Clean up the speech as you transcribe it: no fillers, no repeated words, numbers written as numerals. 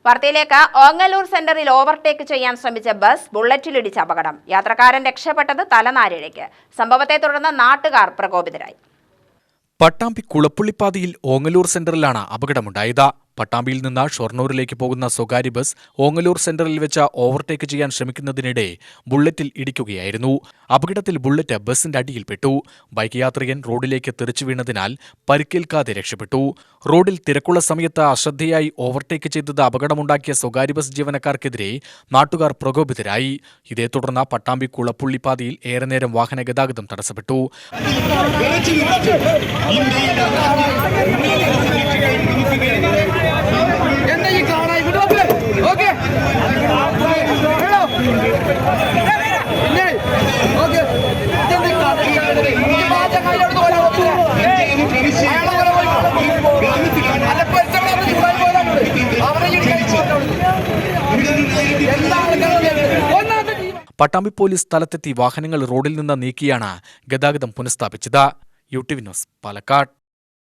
വാർത്തയിലേക്ക്. ഓങ്ങല്ലൂർ സെന്ററിൽ ഓവർടേക്ക് ചെയ്യാൻ ശ്രമിച്ച ബസ് ബുള്ളറ്റിലിടിച്ച് അപകടം. യാത്രക്കാരൻ രക്ഷപ്പെട്ടത് തലനാരിഴയ്ക്ക്. സംഭവത്തെ തുടർന്ന് നാട്ടുകാർ പ്രകോപിതരായി. പട്ടാമ്പി കുളപ്പുള്ളിപ്പാതയിൽ ഓങ്ങല്ലൂർ സെന്ററിലാണ് അപകടമുണ്ടായത്. പട്ടാമ്പിയിൽ നിന്ന് ഷൊർണൂരിലേക്ക് പോകുന്ന സ്വകാര്യ ബസ് ഓങ്ങല്ലൂർ സെന്ററിൽ വെച്ച് ഓവർടേക്ക് ചെയ്യാൻ ശ്രമിക്കുന്നതിനിടെ ബുള്ളറ്റിൽ ഇടിക്കുകയായിരുന്നു. അപകടത്തിൽ ബുള്ളറ്റ് ബസിന്റെ അടിയിൽപ്പെട്ടു. ബൈക്ക് യാത്രികൻ റോഡിലേക്ക് തെറിച്ചു വീണതിനാൽ പരിക്കേൽക്കാതെ രക്ഷപ്പെട്ടു. റോഡിൽ തിരക്കുള്ള സമയത്ത് അശ്രദ്ധയായി ഓവർടേക്ക് ചെയ്തത് അപകടമുണ്ടാക്കിയ സ്വകാര്യ ബസ് ജീവനക്കാർക്കെതിരെ നാട്ടുകാർ പ്രകോപിതരായി. ഇതേ തുടർന്ന് പട്ടാമ്പി കുളപ്പുള്ളിപ്പാതയിൽ ഏറെ നേരം വാഹന ഗതാഗതം തടസ്സപ്പെട്ടു. പട്ടാമ്പി പോലീസ് സ്ഥലത്തെത്തി വാഹനങ്ങൾ റോഡിൽ നിന്ന് നീക്കിയാണ് ഗതാഗതം പുനഃസ്ഥാപിച്ചത്. UTV news, Palakkad.